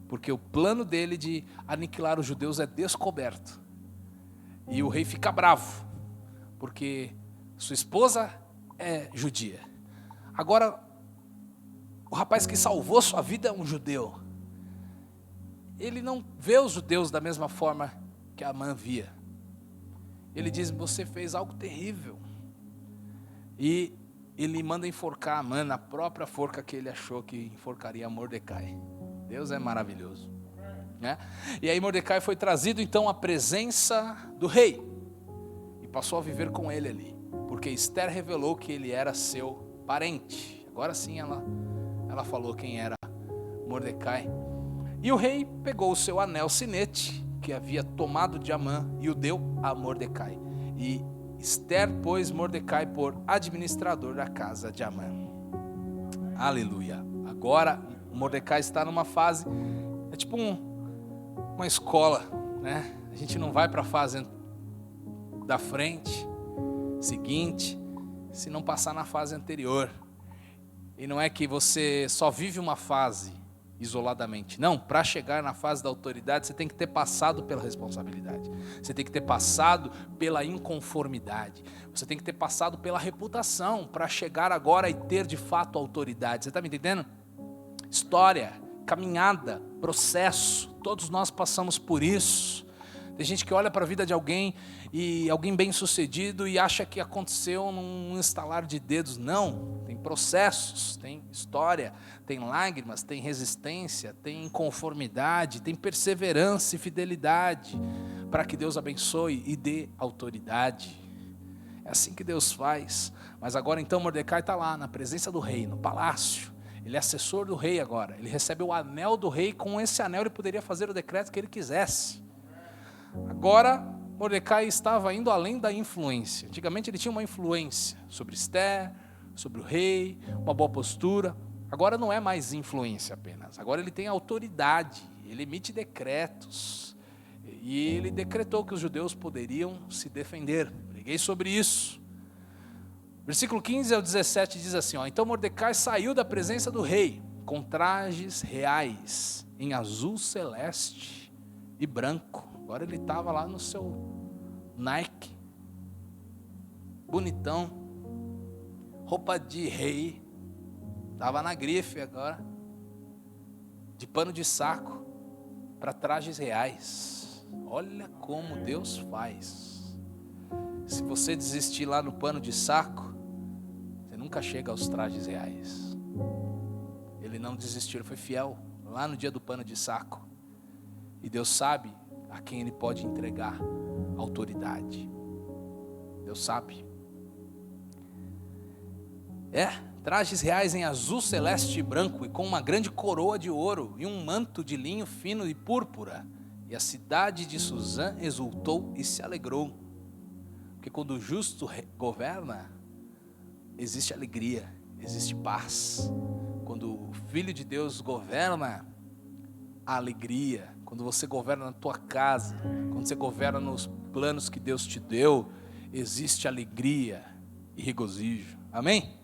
Porque o plano dele de aniquilar os judeus é descoberto. E o rei fica bravo, porque sua esposa é judia. Agora, o rapaz que salvou sua vida é um judeu. ele não vê os judeus da mesma forma que Amã via. Ele diz: você fez algo terrível. E ele manda enforcar Amã na própria forca que ele achou que enforcaria Mordecai. Deus é maravilhoso, né? E aí Mordecai foi trazido então à presença do rei e passou a viver com ele ali, porque Esther revelou que ele era seu parente. Agora sim ela falou quem era Mordecai. E o rei pegou o seu anel sinete que havia tomado de Amã e o deu a Mordecai. E Esther pôs Mordecai por administrador da casa de Amã. Aleluia. Agora Mordecai está numa fase, é tipo uma escola, né? A gente não vai para a fase da frente, seguinte, se não passar na fase anterior. E não é que você só vive uma fase isoladamente. Não, para chegar na fase da autoridade, você tem que ter passado pela responsabilidade. Você tem que ter passado pela inconformidade. Você tem que ter passado pela reputação para chegar agora e ter de fato autoridade. Você está me entendendo? História, caminhada, processo. Todos nós passamos por isso. Tem gente que olha para a vida de alguém e alguém bem sucedido e acha que aconteceu num estalar de dedos. Não, tem processos, tem história, tem lágrimas, tem resistência, tem inconformidade, tem perseverança e fidelidade para que Deus abençoe e dê autoridade. É assim que Deus faz. Mas agora então Mordecai está lá na presença do rei, no palácio. Ele é assessor do rei agora. Ele recebe o anel do rei. Com esse anel ele poderia fazer o decreto que ele quisesse. Agora Mordecai estava indo além da influência. Antigamente ele tinha uma influência sobre Esther, sobre o rei, uma boa postura. Agora não é mais influência apenas. Agora ele tem autoridade. Ele emite decretos. E ele decretou que os judeus poderiam se defender. Preguei sobre isso. Versículo 15 ao 17 diz assim, então Mordecai saiu da presença do rei, com trajes reais, em azul celeste e branco. Agora ele estava lá no seu Nike, bonitão, roupa de rei, estava na grife agora, de pano de saco, para trajes reais. Olha como Deus faz. Se você desistir lá no pano de saco, você nunca chega aos trajes reais. Ele não desistiu, ele foi fiel lá no dia do pano de saco. E Deus sabe a quem ele pode entregar autoridade. Deus sabe. Trajes reais em azul celeste e branco, e com uma grande coroa de ouro, e um manto de linho fino e púrpura. E a cidade de Suzã exultou e se alegrou. Porque quando o justo governa, existe alegria, existe paz. Quando o Filho de Deus governa, há alegria. Quando você governa na tua casa, quando você governa nos planos que Deus te deu, existe alegria e regozijo. Amém?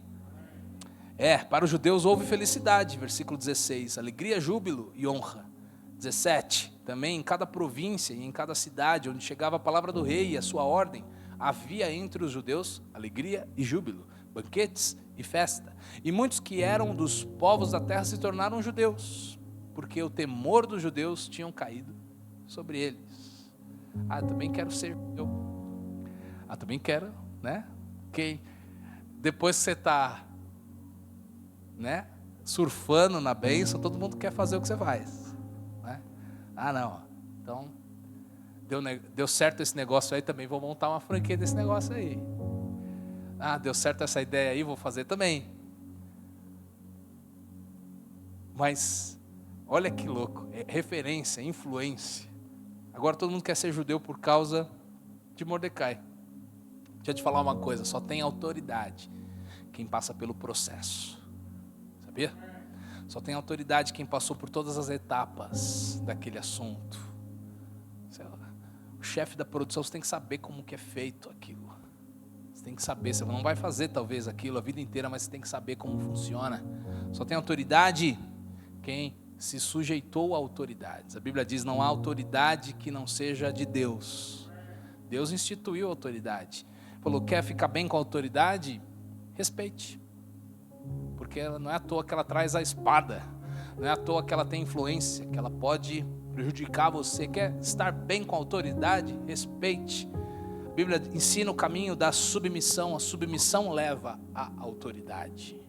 Para os judeus houve felicidade, versículo 16, alegria, júbilo e honra. 17, também em cada província e em cada cidade onde chegava a palavra do rei e a sua ordem, havia entre os judeus alegria e júbilo, banquetes e festa. E muitos que eram dos povos da terra se tornaram judeus, porque o temor dos judeus tinham caído sobre eles. Também quero ser judeu. Também quero, né? Depois que você está, né, surfando na bênção, todo mundo quer fazer o que você faz, né? Não, então deu certo esse negócio aí, também vou montar uma franquia desse negócio aí. Deu certo essa ideia aí, vou fazer também. Mas olha que louco, referência, influência. Agora todo mundo quer ser judeu por causa de Mordecai. Deixa eu te falar uma coisa, só tem autoridade quem passa pelo processo. Sabia? Só tem autoridade quem passou por todas as etapas daquele assunto. O chefe da produção, você tem que saber como que é feito aquilo. Você tem que saber, você não vai fazer talvez aquilo a vida inteira, mas você tem que saber como funciona. Só tem autoridade quem se sujeitou a autoridades. A Bíblia diz, não há autoridade que não seja de Deus. Deus instituiu a autoridade. Falou, quer ficar bem com a autoridade? Respeite. Porque não é à toa que ela traz a espada. Não é à toa que ela tem influência, que ela pode prejudicar você, quer estar bem com a autoridade, respeite. A Bíblia ensina o caminho da submissão, a submissão leva à autoridade.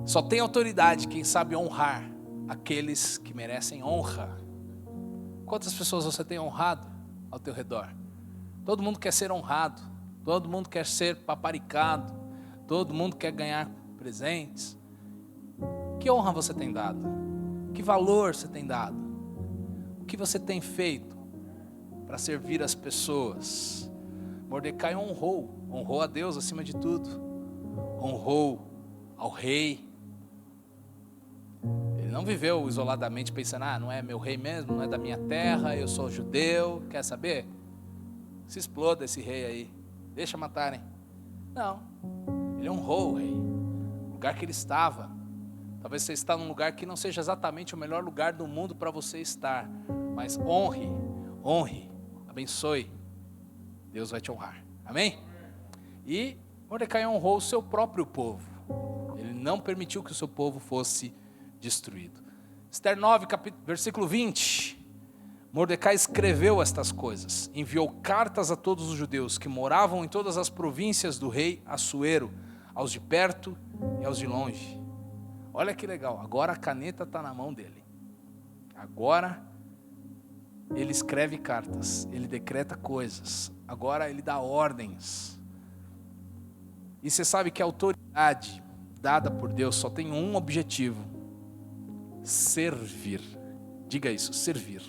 Só tem autoridade quem sabe honrar aqueles que merecem honra. Quantas pessoas você tem honrado ao teu redor? Todo mundo quer ser honrado, todo mundo quer ser paparicado, todo mundo quer ganhar presentes. Que honra você tem dado? Que valor você tem dado? O que você tem feito para servir as pessoas? Mordecai honrou a Deus acima de tudo, honrou ao rei. Ele não viveu isoladamente pensando, não é meu rei mesmo, não é da minha terra, eu sou judeu, quer saber? Se exploda esse rei aí, deixa matarem. Não, ele honrou o rei, o lugar que ele estava. Talvez você está num lugar que não seja exatamente o melhor lugar do mundo para você estar, mas honre, abençoe, Deus vai te honrar, amém? E Mordecai honrou o seu próprio povo, ele não permitiu que o seu povo fosse destruído. Esther 9, versículo 20, Mordecai escreveu estas coisas, enviou cartas a todos os judeus que moravam em todas as províncias do rei Assuero, aos de perto e aos de longe. Olha que legal, agora a caneta está na mão dele. Agora ele escreve cartas, ele decreta coisas, agora ele dá ordens. E você sabe que a autoridade dada por Deus só tem um objetivo: servir. Diga isso, servir.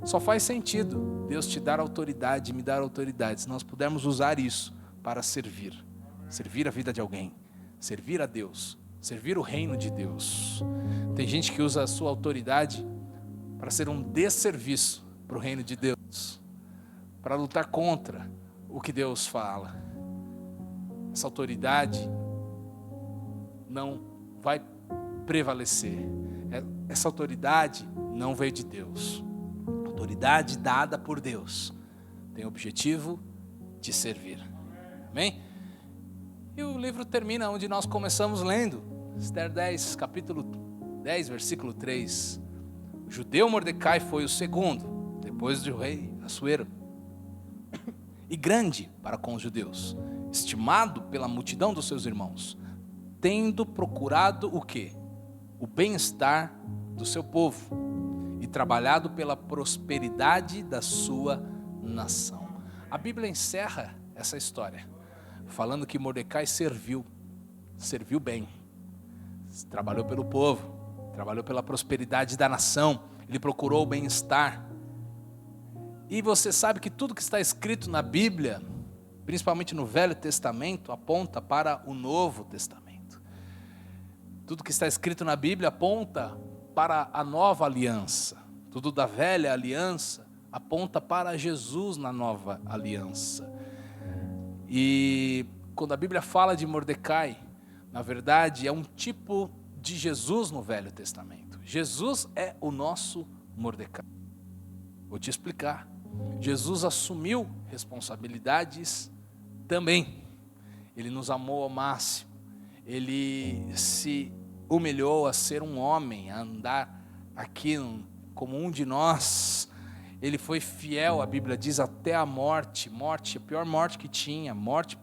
Só faz sentido Deus te dar autoridade, me dar autoridade, se nós pudermos usar isso para servir. Servir a vida de alguém, servir a Deus, servir o reino de Deus. Tem gente que usa a sua autoridade para ser um desserviço para o reino de Deus, para lutar contra o que Deus fala. Essa autoridade não vai prevalecer. Essa autoridade não veio de Deus. A autoridade dada por Deus tem o objetivo de servir. Amém? E o livro termina onde nós começamos lendo. Esther 10, capítulo 10, versículo 3. O judeu Mordecai foi o segundo, depois do rei Assuero, e grande para com os judeus, estimado pela multidão dos seus irmãos, tendo procurado o quê? O bem-estar do seu povo e trabalhado pela prosperidade da sua nação. A Bíblia encerra essa história falando que Mordecai serviu bem, trabalhou pelo povo, trabalhou pela prosperidade da nação, ele procurou o bem-estar. E você sabe que tudo que está escrito na Bíblia, principalmente no Velho Testamento, aponta para o Novo Testamento. Tudo que está escrito na Bíblia aponta para a nova aliança. Tudo da velha aliança aponta para Jesus na nova aliança. E quando a Bíblia fala de Mordecai, na verdade é um tipo de Jesus no Velho Testamento. Jesus é o nosso Mordecai. Vou te explicar. Jesus assumiu responsabilidades também. Ele nos amou ao máximo. Ele se humilhou a ser um homem, a andar aqui como um de nós. Ele foi fiel, a Bíblia diz, até a morte, a pior morte que tinha, morte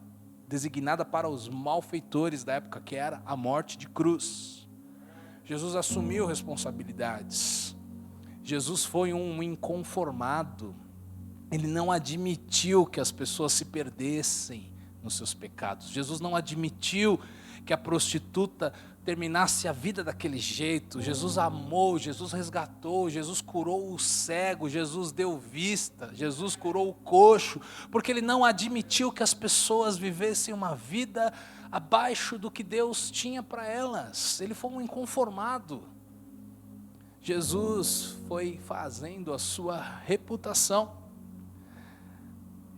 designada para os malfeitores da época, que era a morte de cruz. Jesus assumiu responsabilidades. Jesus foi um inconformado. Ele não admitiu que as pessoas se perdessem nos seus pecados. Jesus não admitiu que a prostituta terminasse a vida daquele jeito. Jesus amou, Jesus resgatou, Jesus curou o cego, Jesus deu vista, Jesus curou o coxo, porque ele não admitiu que as pessoas vivessem uma vida abaixo do que Deus tinha para elas. Ele foi um inconformado. Jesus foi fazendo a sua reputação,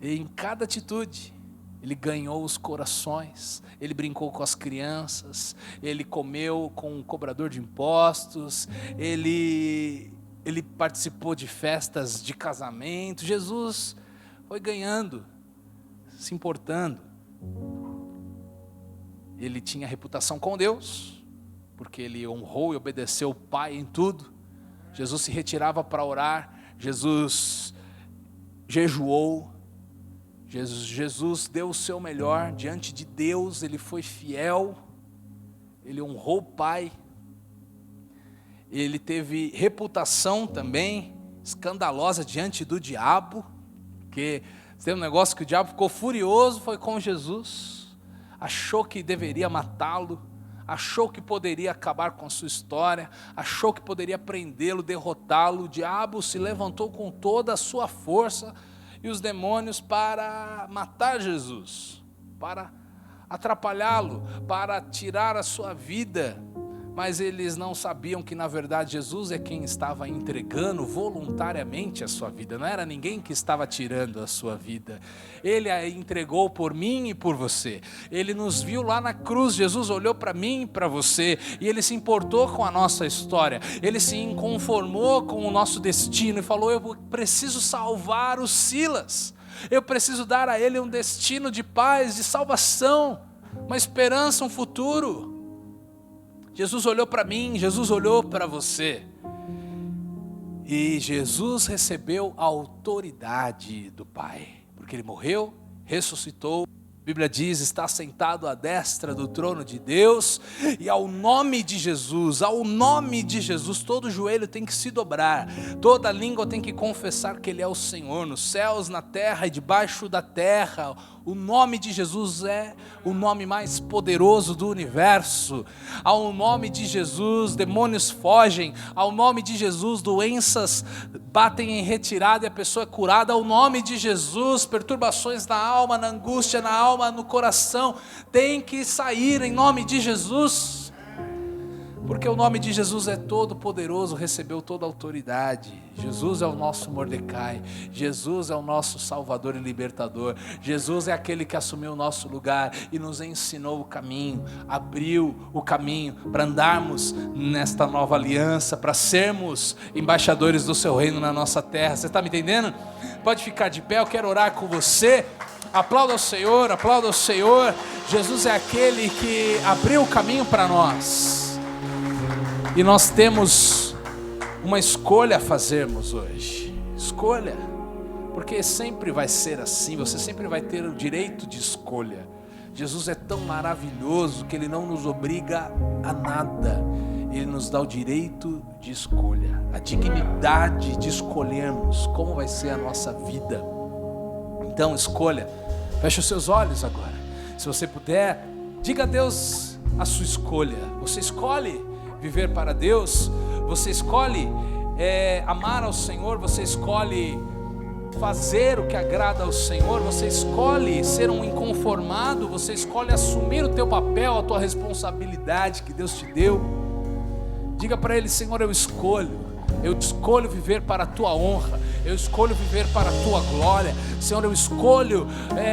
e em cada atitude ele ganhou os corações. Ele brincou com as crianças, ele comeu com um cobrador de impostos, ele participou de festas de casamento. Jesus foi ganhando, se importando. Ele tinha reputação com Deus, porque ele honrou e obedeceu o Pai em tudo. Jesus se retirava para orar, Jesus jejuou, Jesus deu o seu melhor diante de Deus, ele foi fiel, ele honrou o Pai, ele teve reputação também escandalosa diante do diabo, porque tem um negócio que o diabo ficou furioso, foi com Jesus, achou que deveria matá-lo, achou que poderia acabar com a sua história, achou que poderia prendê-lo, derrotá-lo. O diabo se levantou com toda a sua força e os demônios para matar Jesus, para atrapalhá-lo, para tirar a sua vida. Mas eles não sabiam que na verdade Jesus é quem estava entregando voluntariamente a sua vida, não era ninguém que estava tirando a sua vida, ele a entregou por mim e por você, ele nos viu lá na cruz, Jesus olhou para mim e para você, e ele se importou com a nossa história, ele se inconformou com o nosso destino e falou: eu preciso salvar o Silas, eu preciso dar a ele um destino de paz, de salvação, uma esperança, um futuro. Jesus olhou para mim, Jesus olhou para você, e Jesus recebeu a autoridade do Pai, porque ele morreu, ressuscitou, a Bíblia diz, está sentado à destra do trono de Deus, e ao nome de Jesus, todo joelho tem que se dobrar, toda língua tem que confessar que Ele é o Senhor, nos céus, na terra e debaixo da terra. O nome de Jesus é o nome mais poderoso do universo. Ao nome de Jesus, demônios fogem. Ao nome de Jesus, doenças batem em retirada e a pessoa é curada. Ao nome de Jesus, perturbações na alma, na angústia, na alma, no coração, tem que sair em nome de Jesus. Porque o nome de Jesus é todo poderoso, recebeu toda a autoridade. Jesus é o nosso Mordecai, Jesus é o nosso Salvador e Libertador, Jesus é aquele que assumiu o nosso lugar e nos ensinou o caminho, abriu o caminho para andarmos nesta nova aliança, para sermos embaixadores do seu reino na nossa terra. Você está me entendendo? Pode ficar de pé, eu quero orar com você. Aplauda ao Senhor, aplauda ao Senhor. Jesus é aquele que abriu o caminho para nós. E nós temos uma escolha a fazermos hoje. Escolha. Porque sempre vai ser assim. Você sempre vai ter o direito de escolha. Jesus é tão maravilhoso que Ele não nos obriga a nada. Ele nos dá o direito de escolha. A dignidade de escolhermos como vai ser a nossa vida. Então escolha. Feche os seus olhos agora. Se você puder, diga a Deus a sua escolha. Você escolhe viver para Deus, você escolhe amar ao Senhor, você escolhe fazer o que agrada ao Senhor, você escolhe ser um inconformado, você escolhe assumir o teu papel, a tua responsabilidade que Deus te deu. Diga para Ele: Senhor, eu escolho viver para a tua honra, eu escolho viver para a tua glória. Senhor, eu escolho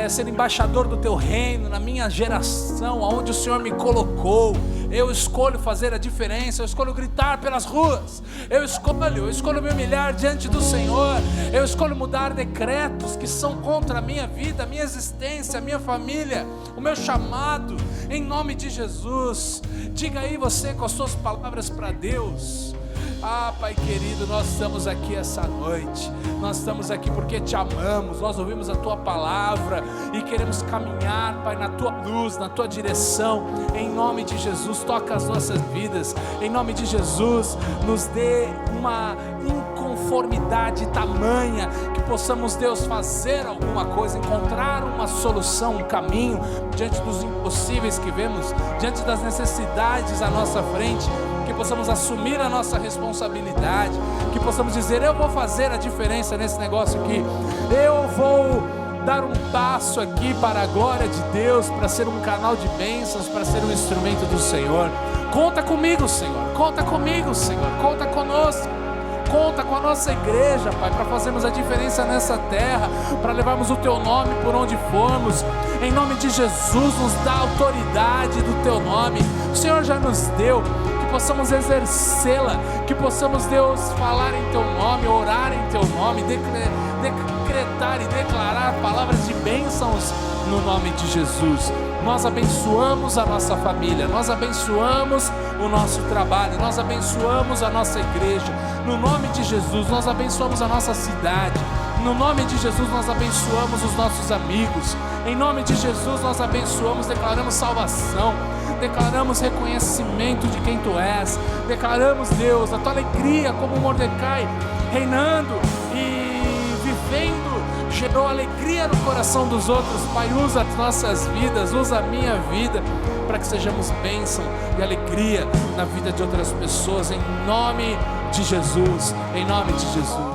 ser embaixador do teu reino na minha geração, aonde o Senhor me colocou. Eu escolho fazer a diferença, eu escolho gritar pelas ruas, eu escolho me humilhar diante do Senhor, eu escolho mudar decretos que são contra a minha vida, a minha existência, a minha família, o meu chamado, em nome de Jesus. Diga aí você com as suas palavras para Deus. Ah, Pai querido, nós estamos aqui essa noite, nós estamos aqui porque te amamos, nós ouvimos a tua palavra e queremos caminhar, Pai, na tua luz, na tua direção. Em nome de Jesus, toca as nossas vidas, em nome de Jesus, nos dê uma inconformidade tamanha, que possamos, Deus, fazer alguma coisa, encontrar uma solução, um caminho, diante dos impossíveis que vemos, diante das necessidades à nossa frente, que possamos assumir a nossa responsabilidade, que possamos dizer: eu vou fazer a diferença nesse negócio aqui, eu vou dar um passo aqui para a glória de Deus, para ser um canal de bênçãos, para ser um instrumento do Senhor. Conta comigo, Senhor, conta comigo, Senhor, conta conosco, conta com a nossa igreja, Pai, para fazermos a diferença nessa terra, para levarmos o Teu nome por onde formos. Em nome de Jesus, nos dá a autoridade do Teu nome, o Senhor já nos deu, que possamos exercê-la, que possamos, Deus, falar em Teu nome, orar em Teu nome, decretar e declarar palavras de bênçãos no nome de Jesus. nós abençoamos a nossa família, nós abençoamos o nosso trabalho, nós abençoamos a nossa igreja, no nome de Jesus, nós abençoamos a nossa cidade, no nome de Jesus nós abençoamos os nossos amigos, em nome de Jesus nós abençoamos, declaramos salvação, declaramos reconhecimento de quem Tu és, declaramos, Deus, a Tua alegria como Mordecai, reinando e vivendo, gerou alegria no coração dos outros. Pai, usa as nossas vidas, usa a minha vida, para que sejamos bênção e alegria na vida de outras pessoas, em nome de Jesus, em nome de Jesus.